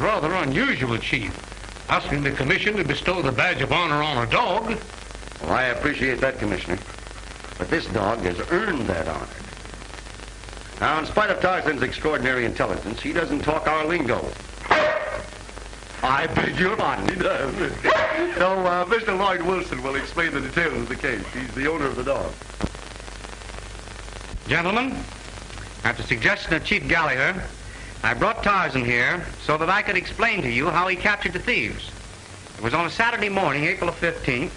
rather unusual, Chief. Asking the commission to bestow the badge of honor on a dog. Well, I appreciate that, Commissioner. But this dog has earned that honor. Now, in spite of Tarzan's extraordinary intelligence, he doesn't talk our lingo. I beg your pardon. He does. So, Mr. Lloyd Wilson will explain the details of the case. He's the owner of the dog. Gentlemen, at the suggestion of Chief Gallagher, I brought Tarzan here so that I could explain to you how he captured the thieves. It was on a Saturday morning, April the 15th,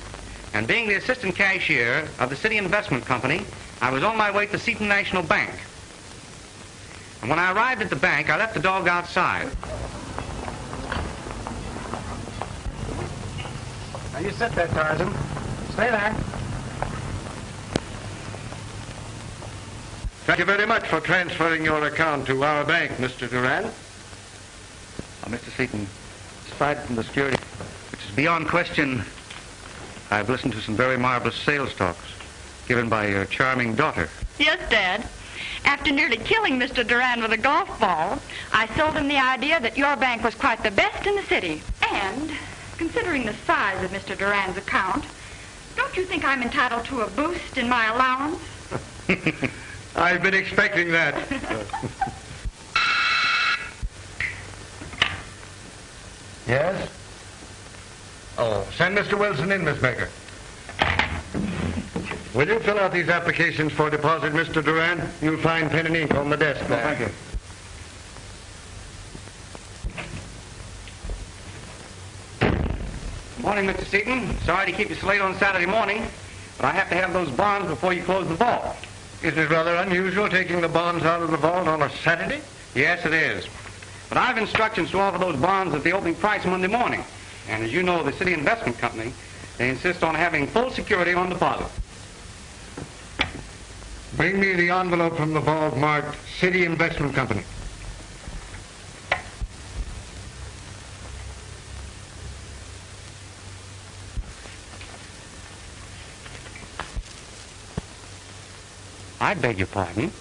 and being the assistant cashier of the City Investment Company, I was on my way to Seton National Bank. And when I arrived at the bank, I left the dog outside. Now, you sit there, Tarzan. Stay there. Thank you very much for transferring your account to our bank, Mr. Duran. Mr. Seton, aside from the security, which is beyond question, I've listened to some very marvelous sales talks given by your charming daughter. Yes, Dad. After nearly killing Mr. Duran with a golf ball, I sold him the idea that your bank was quite the best in the city. And, considering the size of Mr. Duran's account, don't you think I'm entitled to a boost in my allowance? I've been expecting that. Yes? Oh, send Mr. Wilson in, Miss Baker. Will you fill out these applications for deposit, Mr. Duran? You'll find pen and ink on the desk there. Thank you. Morning, Mr. Seton. Sorry to keep you so late on Saturday morning, but I have to have those bonds before you close the vault. Isn't it rather unusual taking the bonds out of the vault on a Saturday? Yes, it is. But I have instructions to offer those bonds at the opening price Monday morning. And as you know, the City Investment Company, they insist on having full security on deposit. Bring me the envelope from the vault marked City Investment Company. I beg your pardon.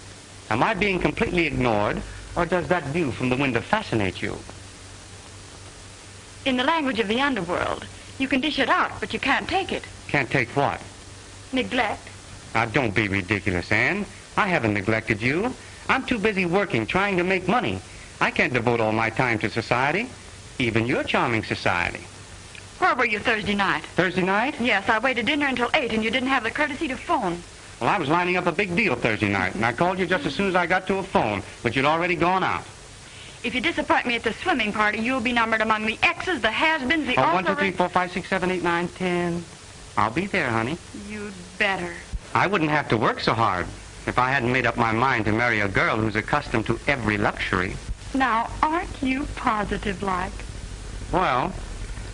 Am I being completely ignored, or does that view from the window fascinate you? In the language of the underworld, you can dish it out, but you can't take it. Can't take what? Neglect. Now, don't be ridiculous, Anne. I haven't neglected you. I'm too busy working, trying to make money. I can't devote all my time to society, even your charming society. Where were you Thursday night? Thursday night? Yes, I waited dinner until 8, and you didn't have the courtesy to phone. Well, I was lining up a big deal Thursday night, and I called you just as soon as I got to a phone, but you'd already gone out. If you disappoint me at the swimming party, you'll be numbered among the X's, the has-beens, the Oh, 1, 2, 3, 4, 5, 6, 7, 8, 9, 10. I'll be there, honey. You'd better. I wouldn't have to work so hard if I hadn't made up my mind to marry a girl who's accustomed to every luxury. Now, aren't you positive-like? Well,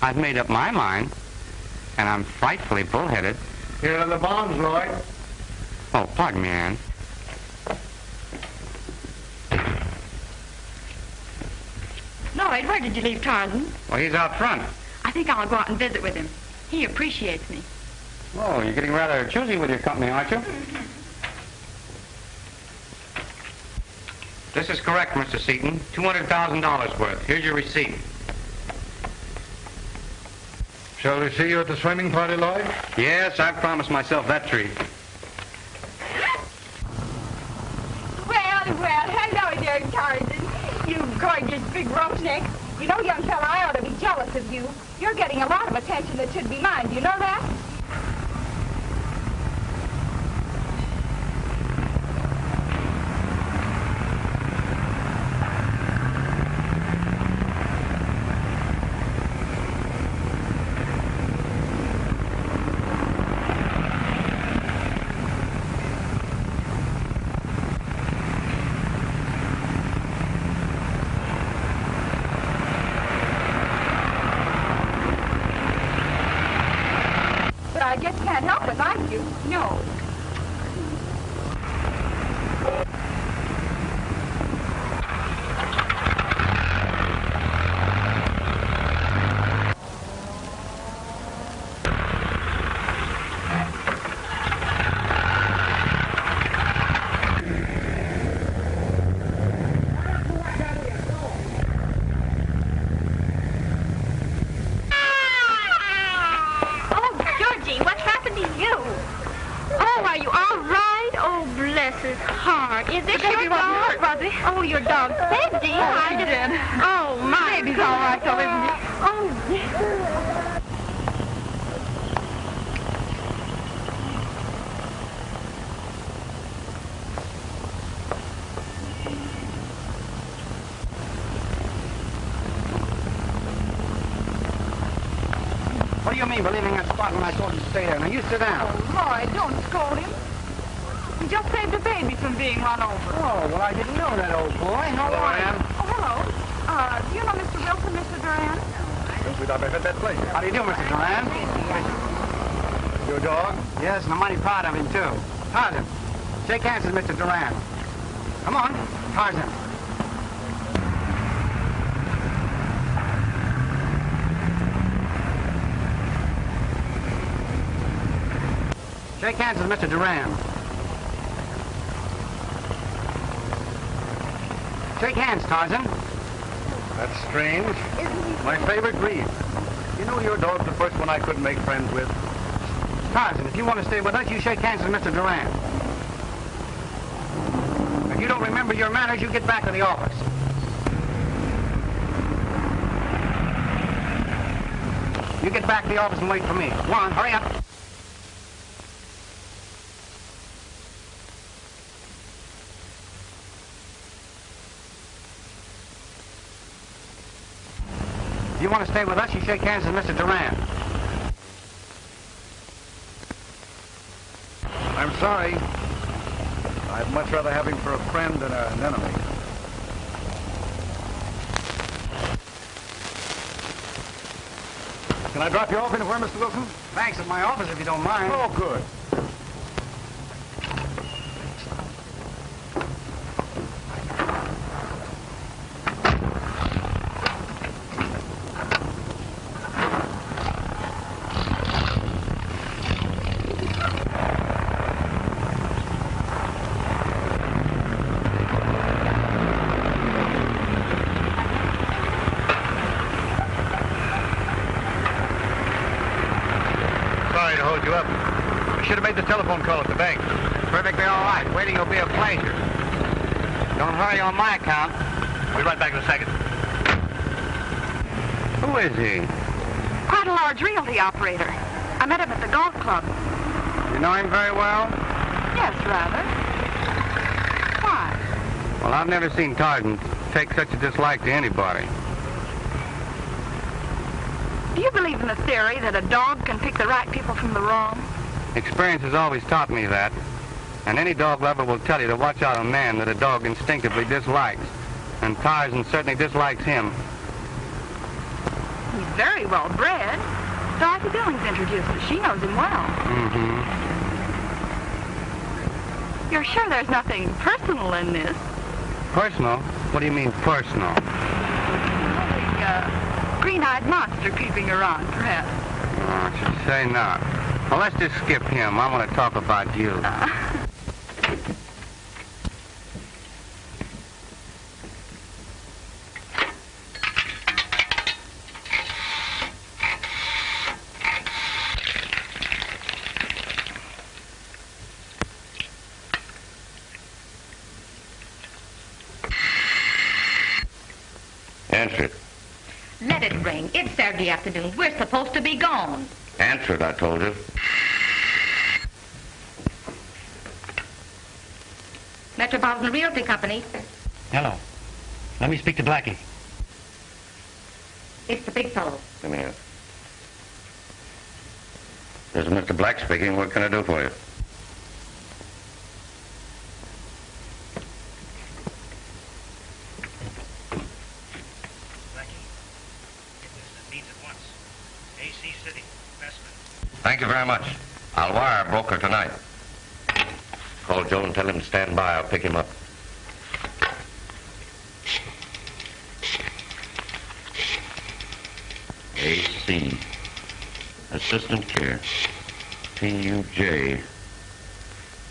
I've made up my mind, and I'm frightfully bullheaded. Here are the bonds, Lloyd. Oh, pardon me, Anne. Lloyd, where did you leave Tarzan? Well, he's out front. I think I'll go out and visit with him. He appreciates me. Oh, you're getting rather choosy with your company, aren't you? This is correct, Mr. Seton. $200,000 worth. Here's your receipt. Shall we see you at the swimming party, Lloyd? Yes, I've promised myself that treat. Well, hello there, Tarzan. You gorgeous big roughneck. You know, young fella, I ought to be jealous of you. You're getting a lot of attention that should be mine. Do you know that? I just can't help but like you. No. bless his heart. Is it Baby your wasn't dog? hurt, was he? Oh, your dog said, dear. Oh, she did. Oh, my Baby's God. all right, though, isn't he? Oh, yes. What do you mean by leaving that spot when I told you to stay there? Now, you sit down. Roy, don't scold him. He just saved the baby from being run over. Oh, well, I didn't know that, old boy. How are you? Oh, hello. Do you know Mr. Wilson, Mr. Duran? We'd have had that pleasure. How do you do, Mr. Duran? Your dog? Yes, and I'm mighty proud of him, too. Tarzan, shake hands with Mr. Duran. Come on, Tarzan. Shake hands with Mr. Duran. Shake hands, Tarzan. That's strange. My favorite breed. You know your dog's the first one I couldn't make friends with. Tarzan, if you want to stay with us, you shake hands with Mr. Duran. If you don't remember your manners, you get back to the office. You get back to the office and wait for me. Come on, hurry up. If you want to stay with us, you shake hands with Mr. Duran. I'm sorry. I'd much rather have him for a friend than an enemy. Can I drop you off anywhere, Mr. Wilson? Thanks, at my office if you don't mind. Oh, good. Sorry to hold you up. I should have made the telephone call at the bank. Perfectly all right. Waiting will be a pleasure. Don't hurry on my account. I'll be right back in a second. Who is he? Quite a large realty operator. I met him at the golf club. You know him very well? Yes, rather. Why? Well, I've never seen Tarzan take such a dislike to anybody. Do you believe in the theory that a dog can pick the right people from the wrong? Experience has always taught me that. And any dog lover will tell you to watch out a man that a dog instinctively dislikes. And Tarzan certainly dislikes him. He's very well bred. Dorothy Billings introduced us. She knows him well. Mm-hmm. You're sure there's nothing personal in this? Personal? What do you mean, personal? The green-eyed monster creeping around, perhaps. Oh, I should say not. Well, let's just skip him. I want to talk about you. Answer it. Let it ring. It's Saturday afternoon. We're supposed to be gone. Answer it, I told you. Metropolitan Realty Company. Hello. Let me speak to Blackie. It's the big fellow. Come here. This is Mr. Black speaking. What can I do for you? Thank you very much. I'll wire our broker tonight. Call Joe and tell him to stand by. I'll pick him up. AC. Assistant care. PUJ.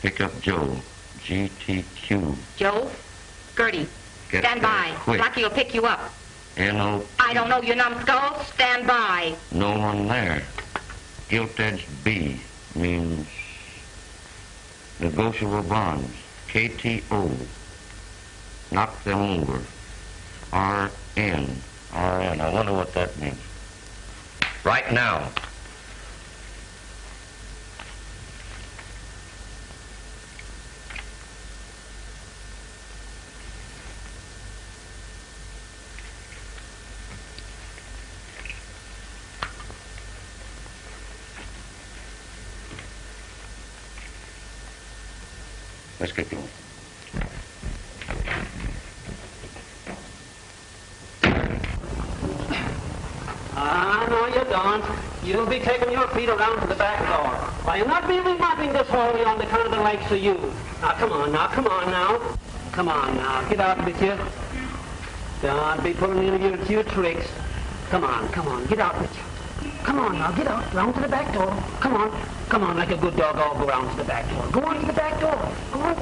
Pick up Joe. GTQ. Joe? Gertie. Get Stand there by. quick. Blackie will pick you up. NO. I don't know, you numbskull. Stand by. No one there. Gilt edged B means negotiable bonds. KTO. Knock them over. RN. RN. I wonder what that means. Right now. Let's get going. No, you don't. You'll be taking your feet around to the back door. I am not really mopping this hallway on the count of the likes of you. Now, come on now. Come on now, get out with you. Don't be pulling in your few tricks. Come on, get out with you. Come on now, get out, round to the back door. Come on, like a good dog, I'll go round to the back door. Go on to the back door, go on.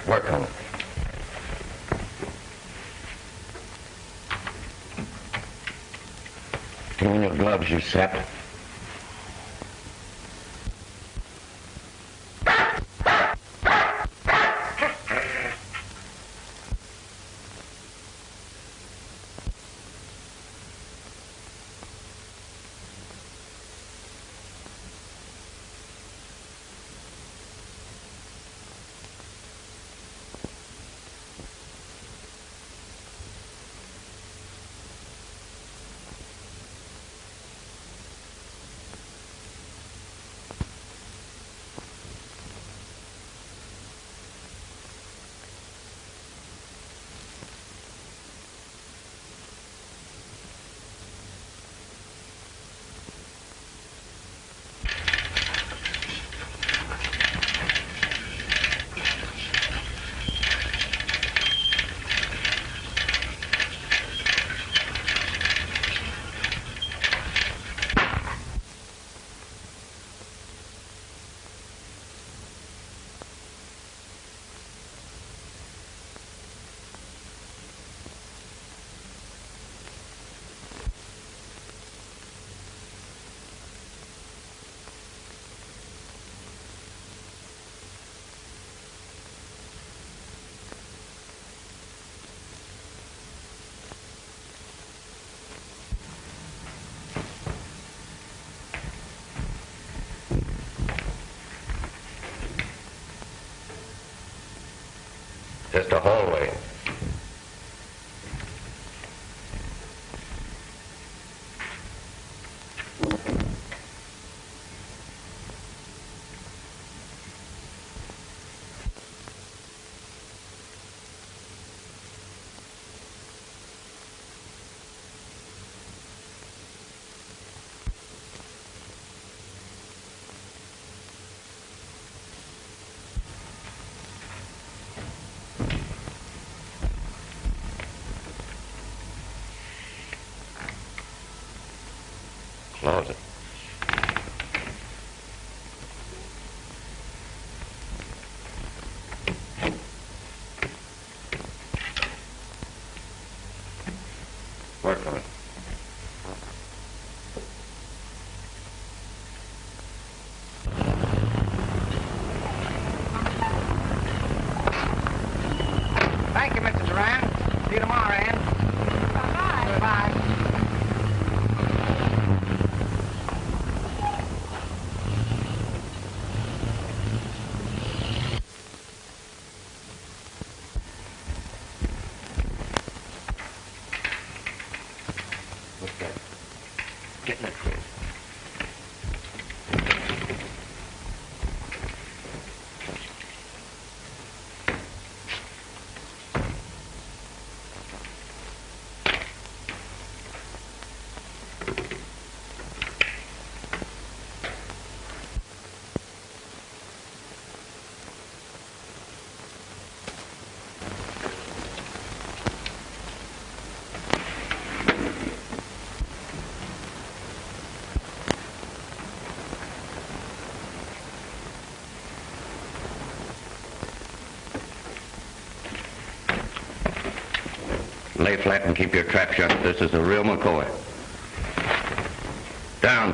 Work on it. Put on your gloves, you sap. Just a hallway. Closet. Work on it. Thank you, Mr. Duran. See you tomorrow, Ann. Bye-bye. Bye. What's that? Get in that crate. Lay flat and keep your trap shut. This is a real McCoy. Down.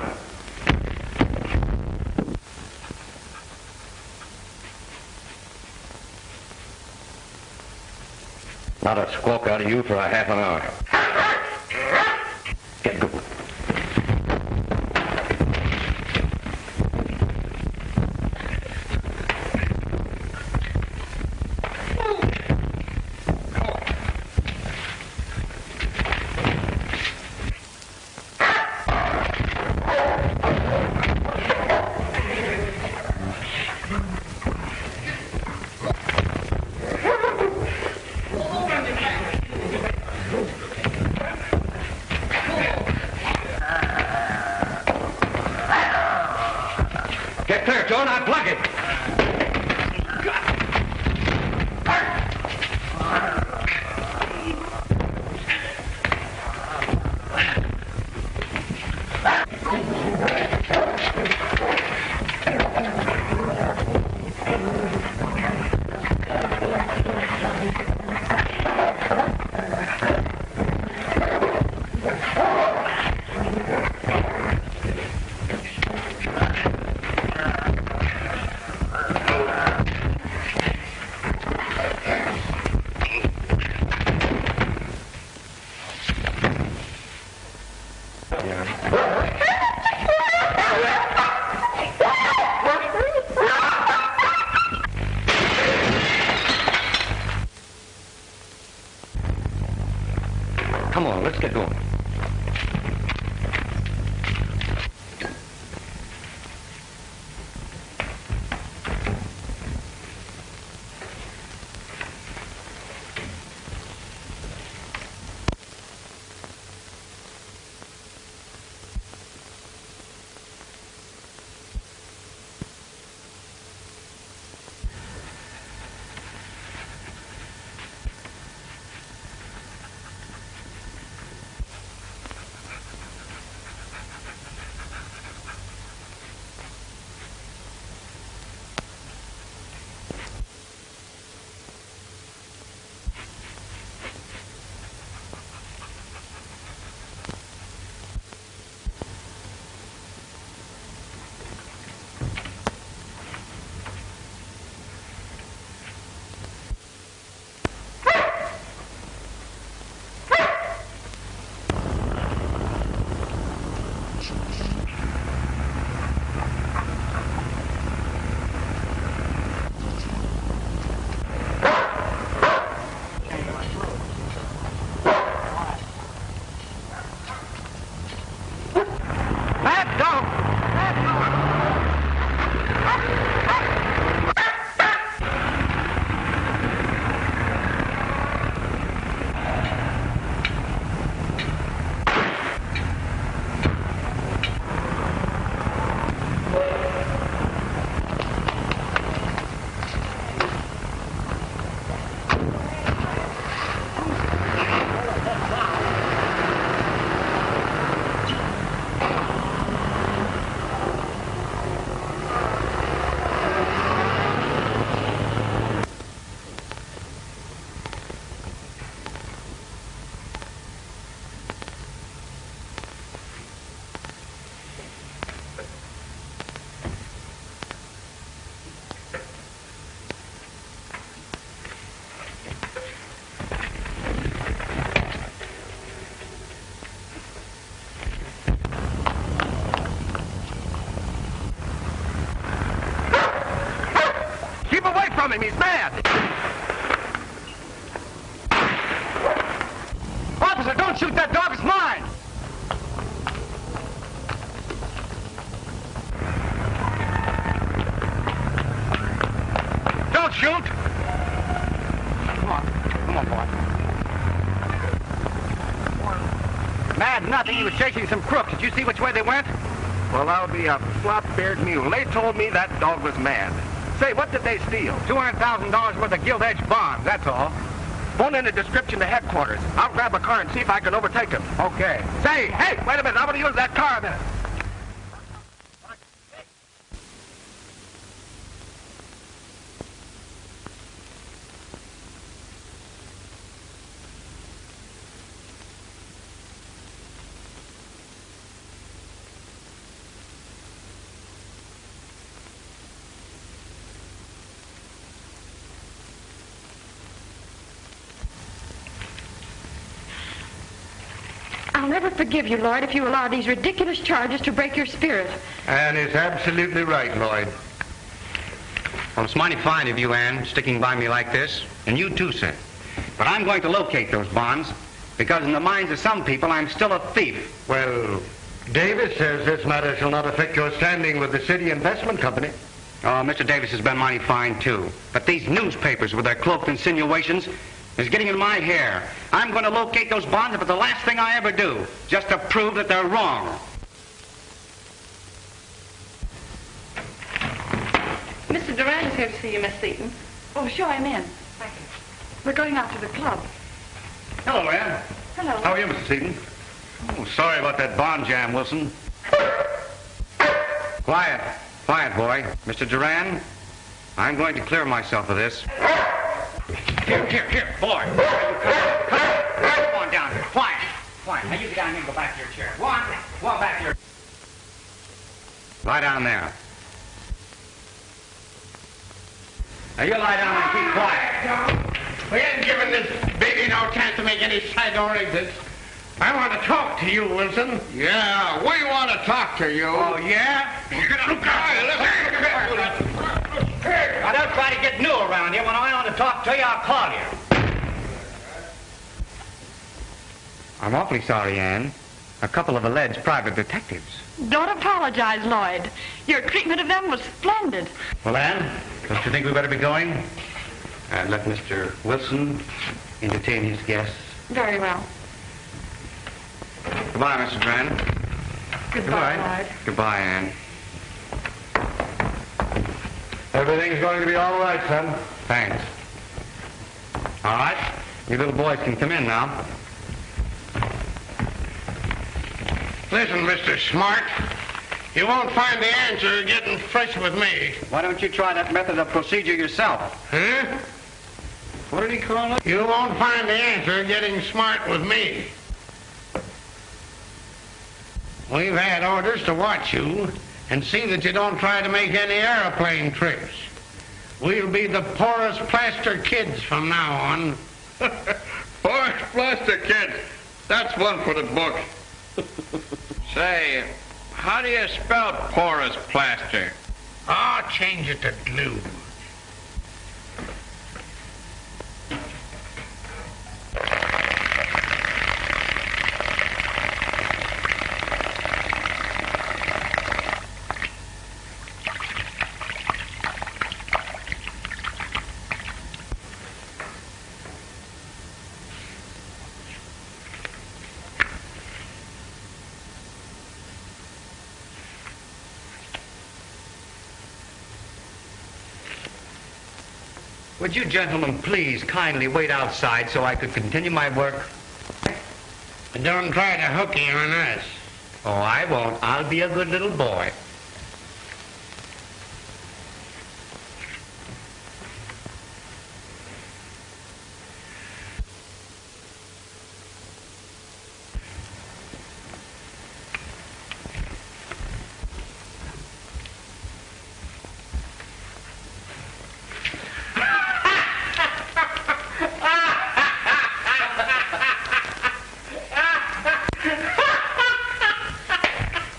Not a squawk out of you for a half an hour. Get going. Get clear, Joe, now plug it. Come on, let's get going. From him, he's mad. Officer, don't shoot that dog, it's mine. Don't shoot. Come on, boy. Mad nothing, he was chasing some crooks. Did you see which way they went? Well, I'll be a flop-beared mule. They told me that dog was mad. Say, what did they steal? $200,000 worth of gilt-edged bonds, that's all. Phone in a description to headquarters. I'll grab a car and see if I can overtake them. Okay. Say, hey, wait a minute. I'm going to use that car a minute. never forgive you, Lloyd, if you allow these ridiculous charges to break your spirit. Ann is absolutely right, Lloyd. Well, it's mighty fine of you, Ann, sticking by me like this. And you too, sir. But I'm going to locate those bonds, because in the minds of some people, I'm still a thief. Well, Davis says this matter shall not affect your standing with the city investment company. Oh, Mr. Davis has been mighty fine, too. But these newspapers with their cloaked insinuations is getting in my hair. I'm going to locate those bonds if it's the last thing I ever do, just to prove that they're wrong. Mr. Duran is here to see you, Miss Seaton. Oh, show him in. Thank you. We're going out to the club. Hello, Ann. Hello. How are you, Mr. Seaton? Oh, sorry about that bond jam, Wilson. Quiet. Quiet, boy. Mr. Duran, I'm going to clear myself of this. Here, boy. Come on down here. Quiet. Now you get down here and go back to your chair. Go on back to your... Lie down there. Now you lie down and keep quiet. We ain't giving this baby no chance to make any side door exits. I want to talk to you, Wilson. Yeah, we want to talk to you. Oh, yeah? Now, don't try to get new around here. When I want to talk to you, I'll call you. I'm awfully sorry, Ann. A couple of alleged private detectives. Don't apologize, Lloyd. Your treatment of them was splendid. Well, Ann, don't you think we better be going? And let Mr. Wilson entertain his guests. Very well. Goodbye, Mr. Duran. Goodbye, Lloyd. Goodbye, Ann. Everything's going to be all right, son. Thanks. All right. You little boys can come in now. Listen, Mr. Smart, you won't find the answer getting fresh with me. Why don't you try that method of procedure yourself? Huh? What did he call it? You won't find the answer getting smart with me. We've had orders to watch you and see that you don't try to make any airplane trips. We'll be the poorest plaster kids from now on. Poorest plaster kids? That's one for the book. Say, how do you spell porous plaster? I'll change it to glue. Would you gentlemen please kindly wait outside so I could continue my work? And don't try to hook you on us. Oh, I won't. I'll be a good little boy.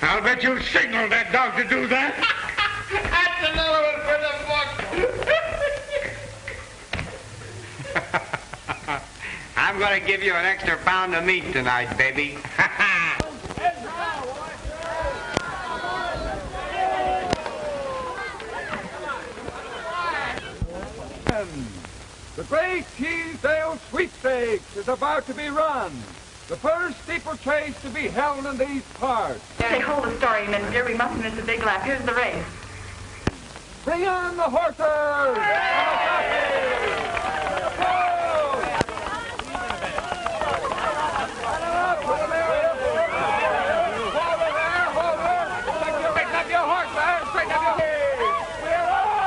I'll bet you'll signal that dog to do that. That's another one for the book. I'm going to give you an extra pound of meat tonight, baby. The Great Teasdale Sweepstakes is about to be run. The first steeplechase to be held in these parts. Say, hold the story a minute, dear. We mustn't miss a big laugh. Here's the race. Bring on the horses! Straighten up your horse, man! Straighten up your horse! We're off!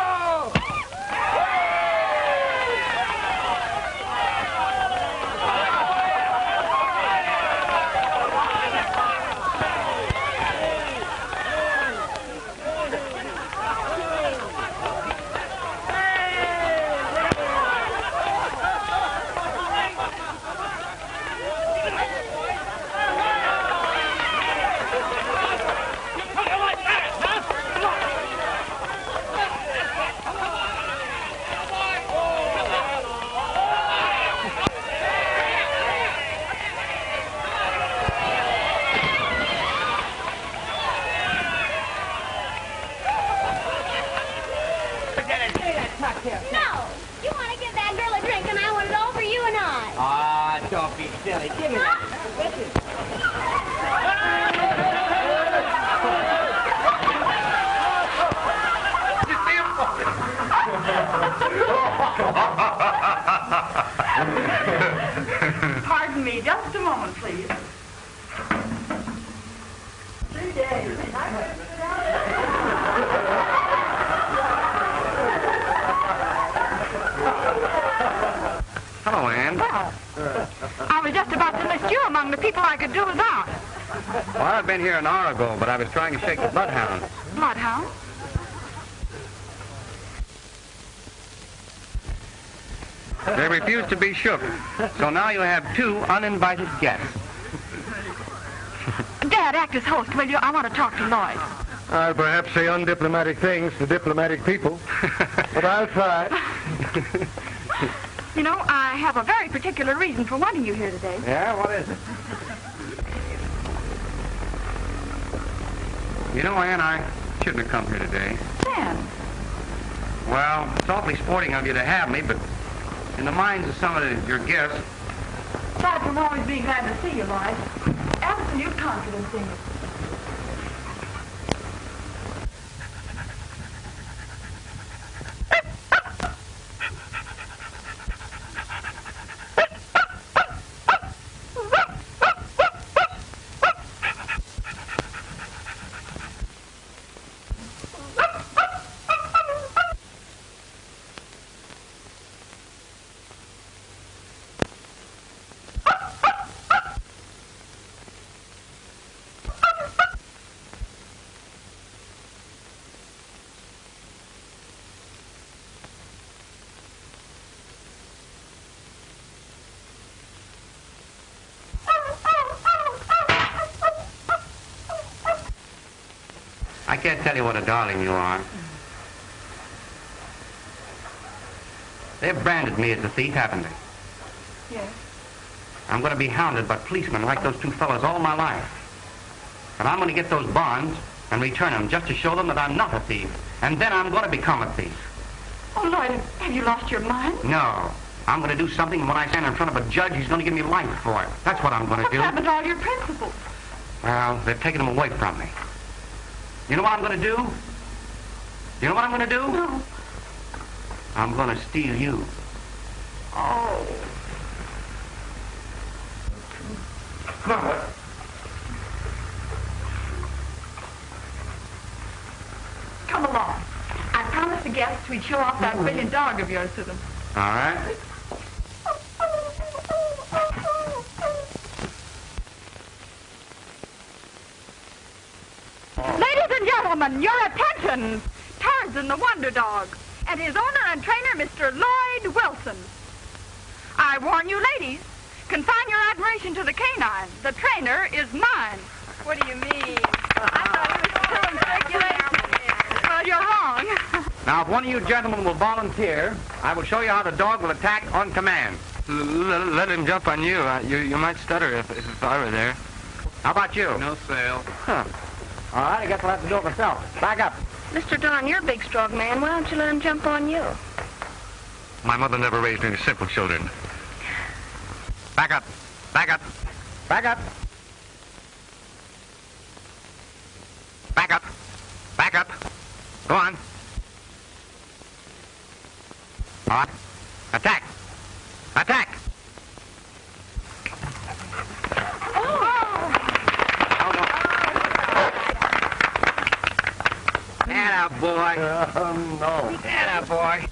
Pardon me, just a moment, please. 3 days. Hello, Ann. Well, I was just about to list you among the people I could do without. Well, I've been here an hour ago, but I was trying to shake the bloodhounds. Bloodhound? They refused to be shook, so now you have 2 uninvited guests. Dad, act as host, will you? I want to talk to Lloyd. I'll perhaps say undiplomatic things to diplomatic people, but I'll try. You know, I have a very particular reason for wanting you here today. Yeah, what is it? You know, Ann, I shouldn't have come here today. Dan. Well, it's awfully sporting of you to have me, but in the minds of some of your guests... Aside from always being glad to see you, Lloyd, absolute confidence in you. I can't tell you what a darling you are. They've branded me as a thief, haven't they? Yes. I'm going to be hounded by policemen like those 2 fellows all my life. But I'm going to get those bonds and return them just to show them that I'm not a thief. And then I'm going to become a thief. Oh, Lloyd, have you lost your mind? No. I'm going to do something, and when I stand in front of a judge, he's going to give me life for it. That's what I'm going to do. What happened to all your principles? Well, they've taken them away from me. You know what I'm going to do? You know what I'm going to do? No. I'm going to steal you. Oh. Come along. I promised the guests we'd show off that brilliant dog of yours to them. All right. Ladies and gentlemen, your attention! Tarzan the Wonder Dog and his owner and trainer, Mr. Lloyd Wilson. I warn you, ladies, confine your admiration to the canine. The trainer is mine. What do you mean? I thought he was still in circulation. Well, you're wrong. Now, if one of you gentlemen will volunteer, I will show you how the dog will attack on command. Let him jump on you. You might stutter if I were there. How about you? No sale. Huh. All right, I guess I'll have to do it myself. Back up. Mr. Don, you're a big, strong man. Why don't you let him jump on you? My mother never raised any simple children. Back up. Back up. Back up. Back up. Back up. Go on. All right. Attack. Attack. Atta boy. No. Atta boy.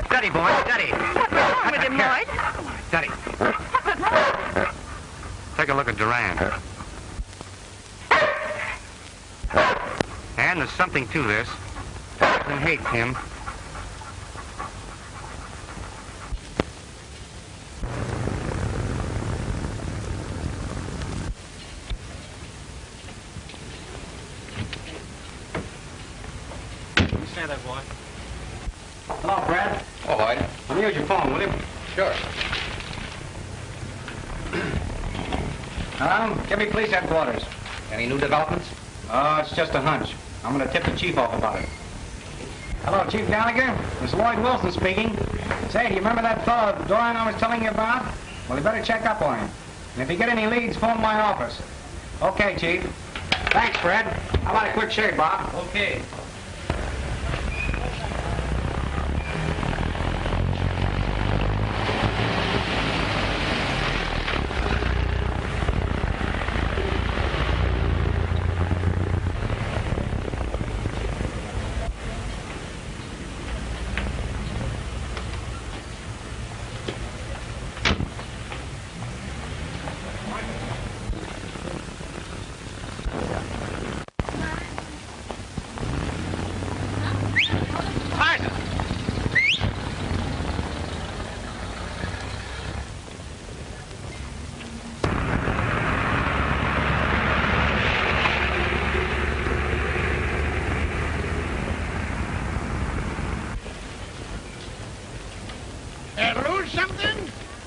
Steady, boy, steady. What's wrong with him, Lloyd? Steady. What's wrong? Take a look at Duran. And there's something to this. Tarzan hates him. Stand there, boy. Hello, Brad. All right. Let me use your phone, will you? Sure. Give me police headquarters. Any new developments? It's just a hunch. I'm going to tip the chief off about it. Hello, Chief Gallagher. It's Lloyd Wilson speaking. Say, do you remember that fellow Dorian I was telling you about? Well, you better check up on him. And if you get any leads, phone my office. Okay, Chief. Thanks, Fred. How about a quick shave, Bob? Okay. Lose something?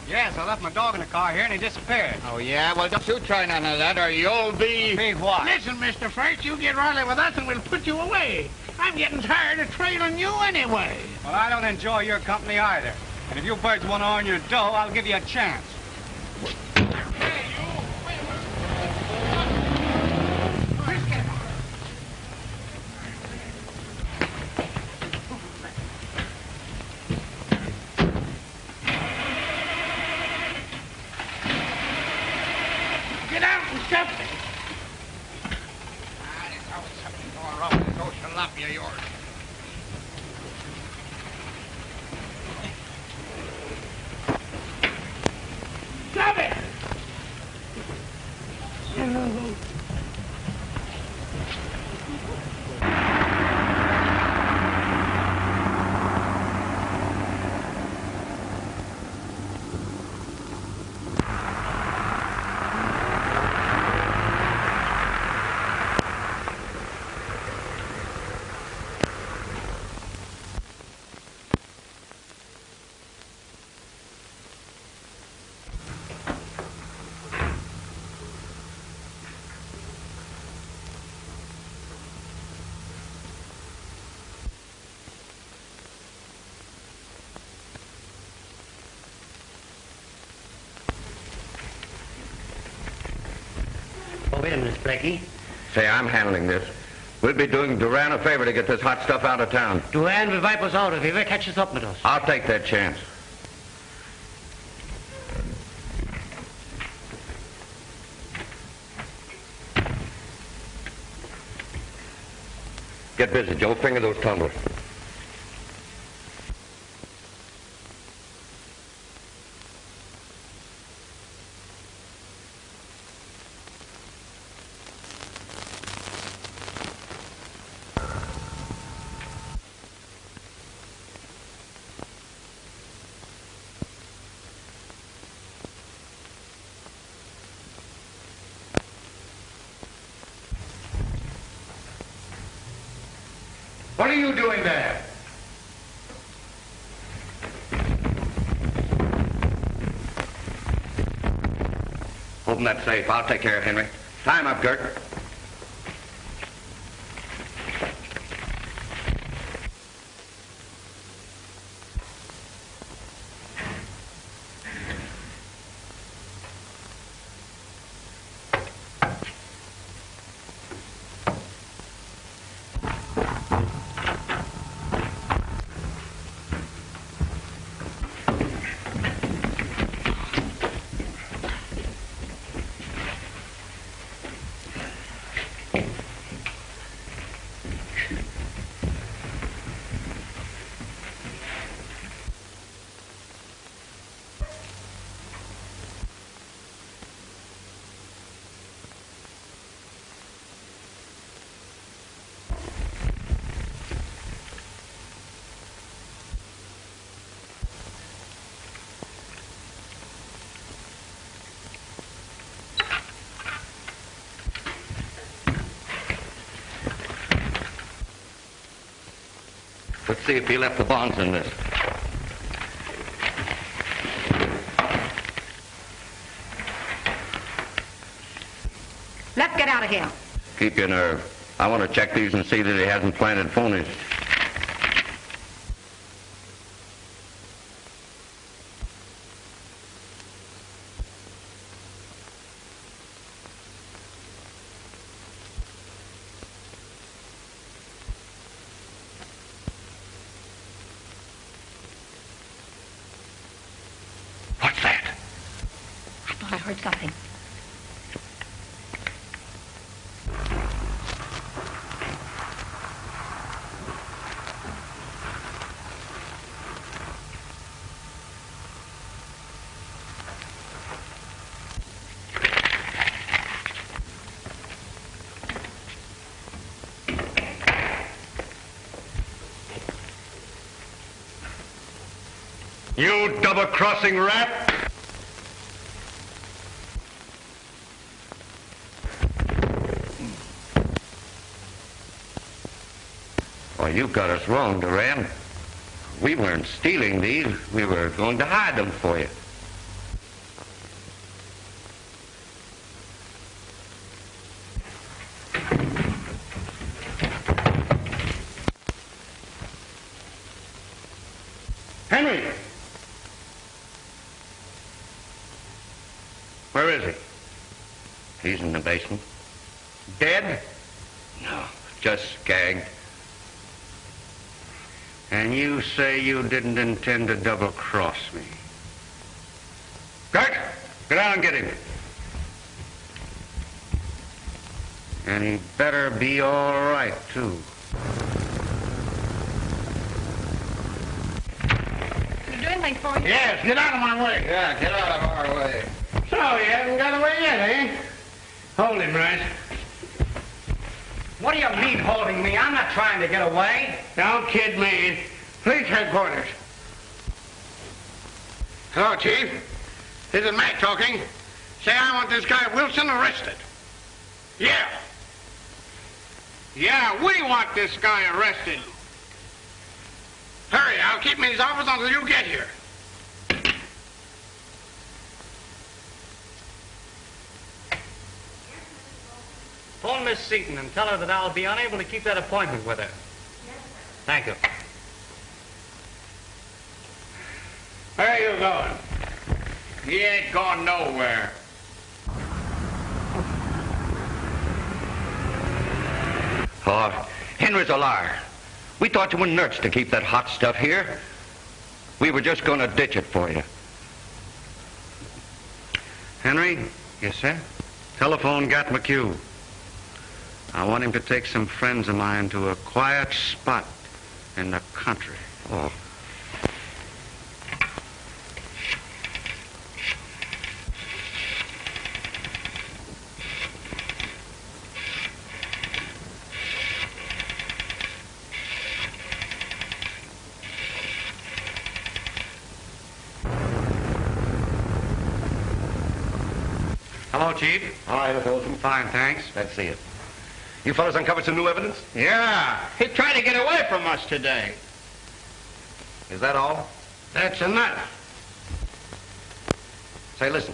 Yes, I left my dog in the car here and he disappeared. Oh, yeah? Well, don't you try none of that or you'll be... Be what? Listen, Mr. First, you get Riley with us and we'll put you away. I'm getting tired of trailing you anyway. Well, I don't enjoy your company either. And if you birds want to earn your dough, I'll give you a chance. Get out and step it. There's always something going wrong with this old jalopy of yours. Stop it! Oh, wait a minute, Blackie. Say, I'm handling this. We'll be doing Duran a favor to get this hot stuff out of town. Duran will wipe us out if he ever catches up with us. I'll take that chance. Get busy, Joe. Finger those tumblers. What are you doing there? Open that safe. I'll take care of Henry. Time up, Gert. Let's see if he left the bonds in this. Let's get out of here. Keep your nerve. I want to check these and see that he hasn't planted phonies. of something. You double-crossing rat! Oh, you got us wrong, Duran. We weren't stealing these. We were going to hide them for you. Henry! Where is he? He's in the basement. Dead? No, just gagged. And you say you didn't intend to double-cross me. Gert, get out and get him. And he better be all right, too. Can I do anything for you? Yes, get out of my way. Yeah, get out of our way. So, you haven't got away yet, eh? Hold him, Rice. What do you mean holding me? I'm not trying to get away. Don't kid me. Police headquarters. Hello, Chief. This is Mac talking. Say, I want this guy Wilson arrested. Yeah. Yeah, we want this guy arrested. Hurry, I'll keep him in his office until you get here. Phone Miss Seaton and tell her that I'll be unable to keep that appointment with her. Thank you. Where are you going? He ain't gone nowhere. Oh, Henry's a liar. We thought you were nuts to keep that hot stuff here. We were just going to ditch it for you. Henry? Yes, sir? Telephone Gat McHugh. I want him to take some friends of mine to a quiet spot in the country. Oh. Hello, Chief. Hi, Mr. Wilson. Fine, thanks. Let's see it. You fellas uncovered some new evidence? Yeah, he tried to get away from us today. Is that all? That's enough. Say, listen.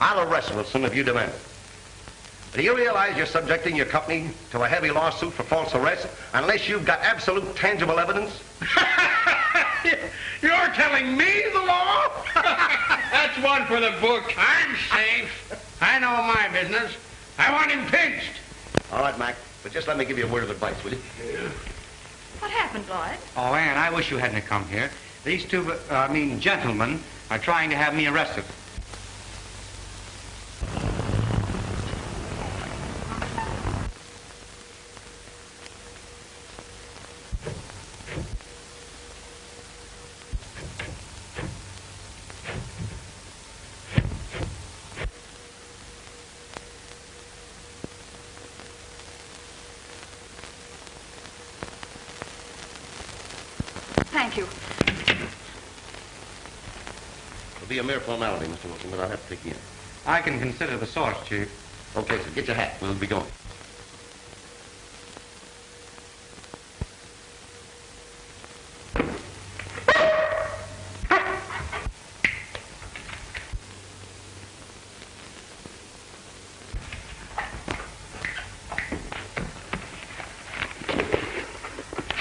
I'll arrest Wilson if you demand it. Do you realize you're subjecting your company to a heavy lawsuit for false arrest unless you've got absolute tangible evidence? You're telling me the law? That's one for the book. I'm safe. I know my business. I want him pinched. All right, Mac, but just let me give you a word of advice, will you? What happened, Lloyd? Oh, Ann, I wish you hadn't come here. These two, gentlemen are trying to have me arrested. Thank you. It'll be a mere formality, Mr. Wilson, but I'll have to take you in. I can consider the source, Chief. Okay, so get your hat. We'll be going.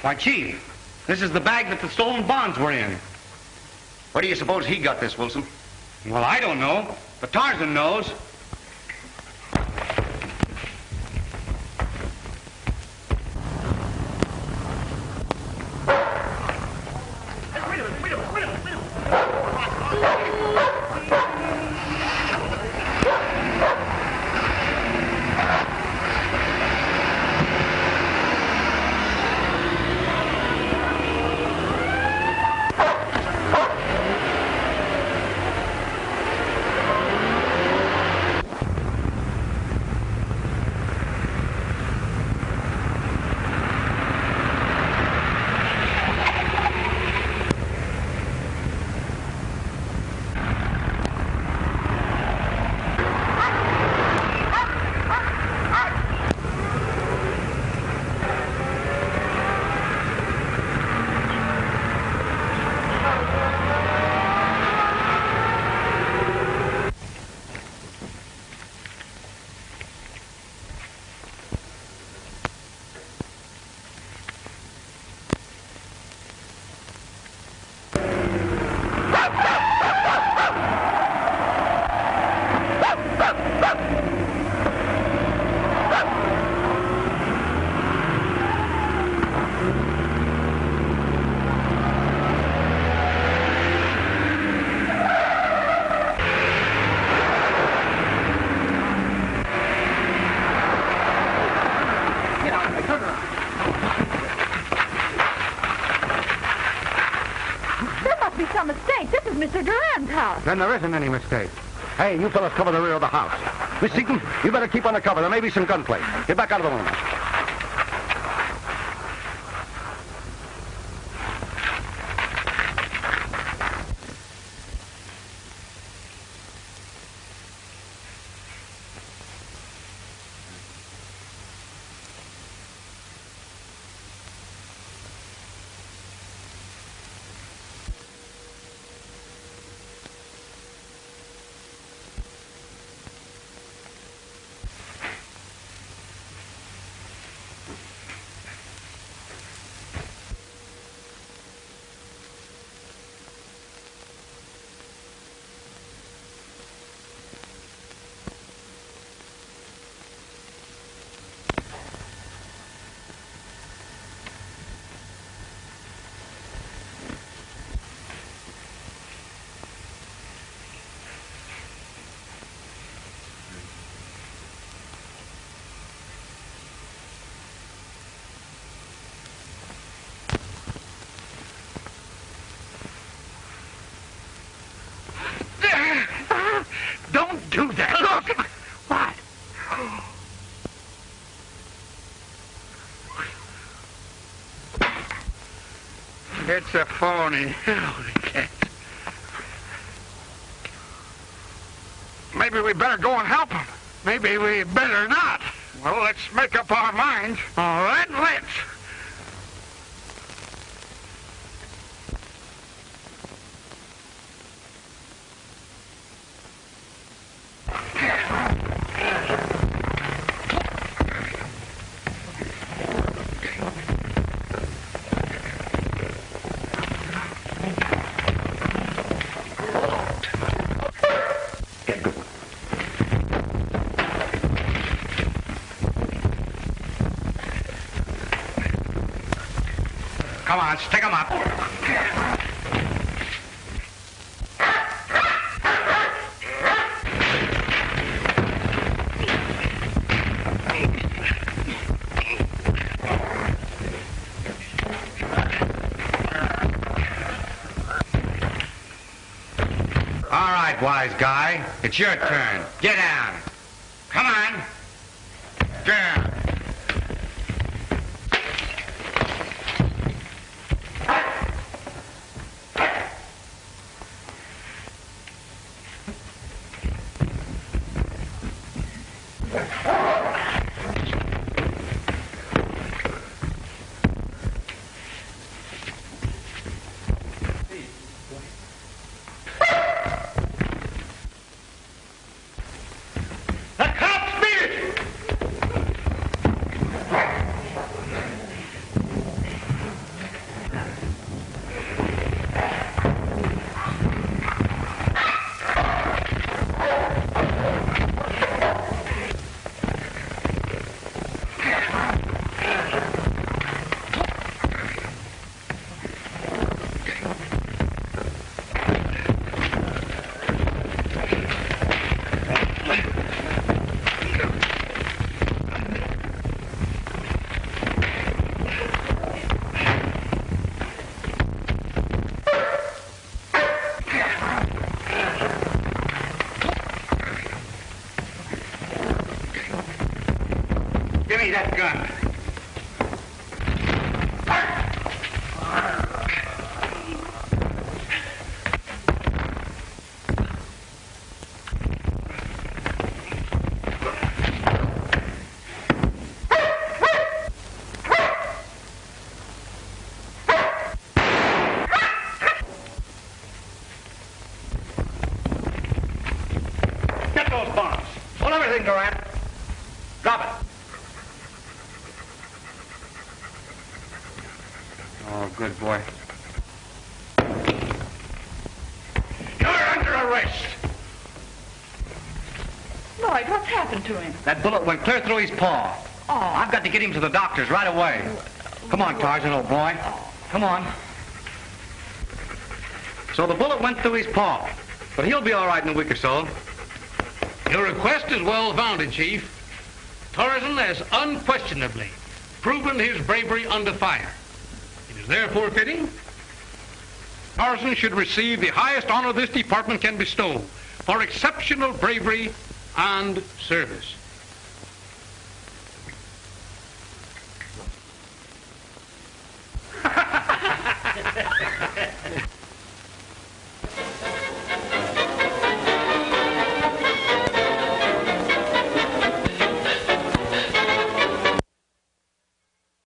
Why, Chief, this is the bag that the stolen bonds were in. Where do you suppose he got this, Wilson? Well, I don't know, but Tarzan knows. Mr. Duran's house. Then there isn't any mistake. Hey, you fellas cover the rear of the house. Miss Seaton, you better keep under cover. There may be some gunplay. Get back out of the room. Don't do that. Look! What? It's a phony. Holy cat. Maybe we better go and help him. Maybe we better not. Well, let's make up our minds. All right, let's. Come on, stick 'em up. All right, wise guy. It's your turn. Get down. Come on. Down. Give me that gun. Get those bombs. Hold everything, Durant. Drop it. Oh, good boy. You're under arrest. Lloyd, what's happened to him? That bullet went clear through his paw. Oh, I've got to get him to the doctors right away. Come on, Tarzan, old boy. Come on. So the bullet went through his paw, but he'll be all right in a week or so. Your request is well founded, Chief. Tarzan has unquestionably proven his bravery under fire. It is therefore fitting Tarzan should receive the highest honor this department can bestow for exceptional bravery and service.